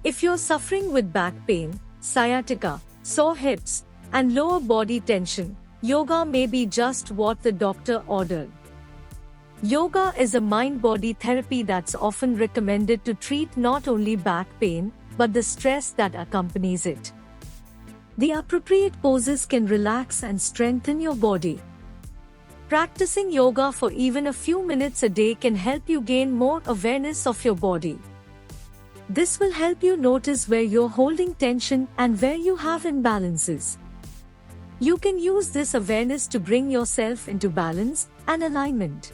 If you're suffering with back pain, sciatica, sore hips, and lower body tension, yoga may be just what the doctor ordered. Yoga is a mind-body therapy that's often recommended to treat not only back pain, but the stress that accompanies it. The appropriate poses can relax and strengthen your body. Practicing yoga for even a few minutes a day can help you gain more awareness of your body. This will help you notice where you're holding tension and where you have imbalances. You can use this awareness to bring yourself into balance and alignment.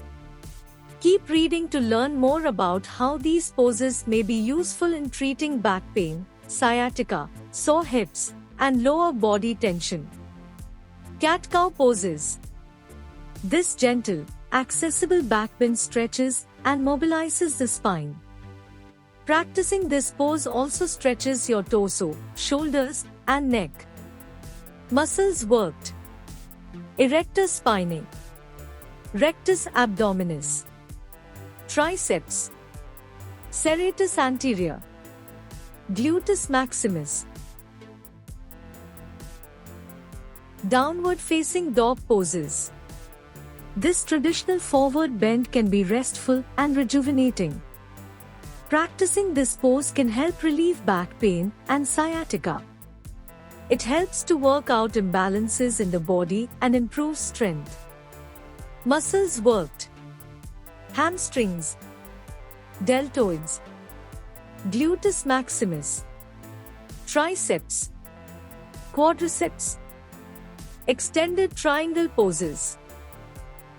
Keep reading to learn more about how these poses may be useful in treating back pain, sciatica, sore hips, and lower body tension. Cat-cow poses. This gentle, accessible back bend stretches and mobilizes the spine. Practicing this pose also stretches your torso, shoulders, and neck. Muscles worked. Erector spinae, rectus abdominis, triceps, serratus anterior, gluteus maximus. Downward facing dog poses. This traditional forward bend can be restful and rejuvenating. Practicing this pose can help relieve back pain and sciatica. It helps to work out imbalances in the body and improve strength. Muscles worked. Hamstrings, deltoids, gluteus maximus, triceps, quadriceps. Extended triangle poses.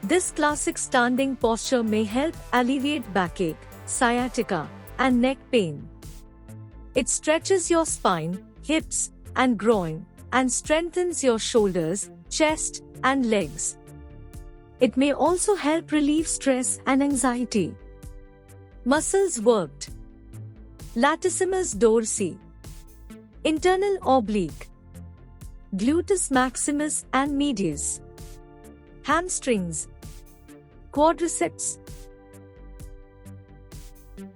This classic standing posture may help alleviate backache, sciatica, and neck pain. It stretches your spine, hips, and groin, and strengthens your shoulders, chest, and legs. It may also help relieve stress and anxiety. Muscles worked. Latissimus dorsi, internal oblique, gluteus maximus and medius, hamstrings, quadriceps.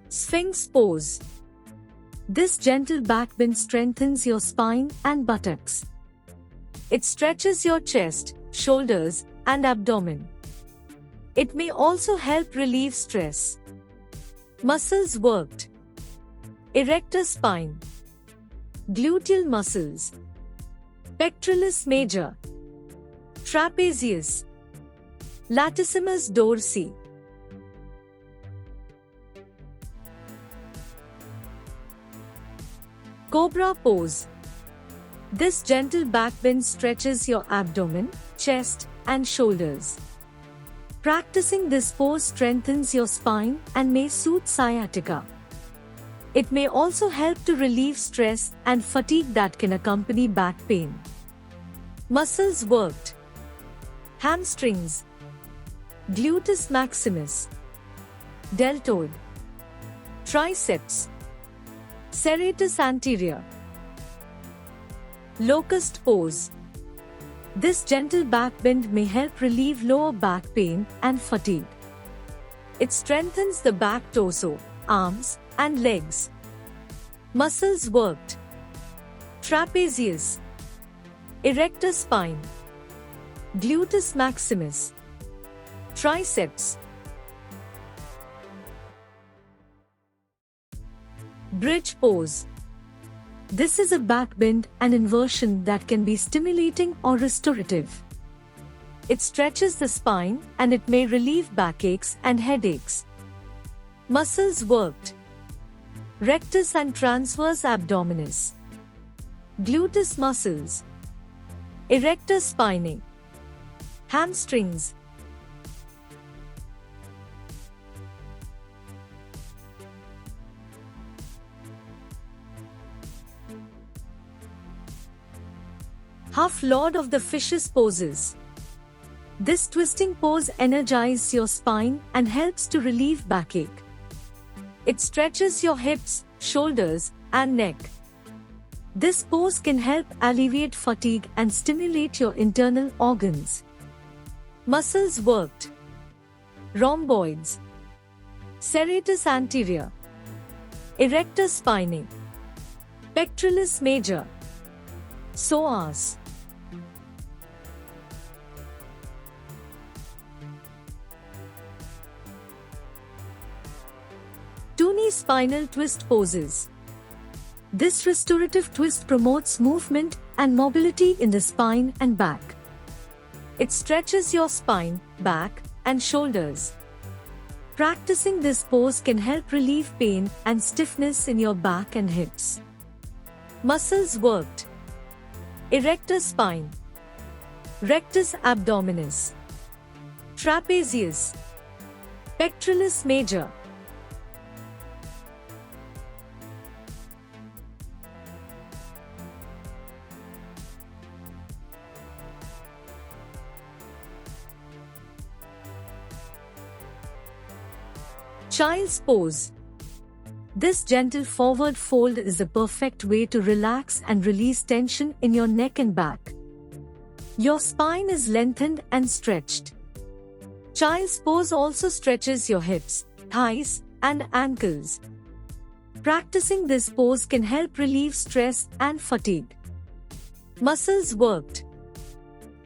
Sphinx Pose. This gentle back bend strengthens your spine and buttocks. It stretches your chest, shoulders, and abdomen. It may also help relieve stress. Muscles worked. Erector spine, gluteal muscles, pectoralis major, trapezius, latissimus dorsi. Cobra Pose. This gentle back bend stretches your abdomen, chest, and shoulders. Practicing this pose strengthens your spine and may soothe sciatica. It may also help to relieve stress and fatigue that can accompany back pain. Muscles worked. Hamstrings, gluteus maximus, deltoid, triceps, serratus anterior. Locust Pose. This gentle back bend may help relieve lower back pain and fatigue. It strengthens the back torso, arms, and legs. Muscles worked. Trapezius, erector spine, gluteus maximus, triceps. Bridge Pose. This is a back bend and inversion that can be stimulating or restorative. It stretches the spine and it may relieve backaches and headaches. Muscles worked. Rectus and transverse abdominis, gluteus muscles, erector spinae, hamstrings. Half Lord of the Fishes poses. This twisting pose energizes your spine and helps to relieve backache. It stretches your hips, shoulders, and neck. This pose can help alleviate fatigue and stimulate your internal organs. Muscles worked. Rhomboids, serratus anterior, erector spinae, Pectoralis major. Psoas. Tuni spinal twist poses. This restorative twist promotes movement and mobility in the spine and back. It stretches your spine, back, and shoulders. Practicing this pose can help relieve pain and stiffness in your back and hips. Muscles worked. Erector spine. Rectus abdominis. Trapezius. Pectoralis major. Child's pose. This gentle forward fold is a perfect way to relax and release tension in your neck and back. Your spine is lengthened and stretched. Child's pose also stretches your hips, thighs, and ankles. Practicing this pose can help relieve stress and fatigue. Muscles worked.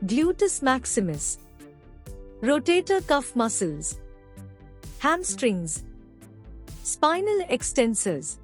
Gluteus maximus. Rotator cuff muscles. Hamstrings. Spinal extensors.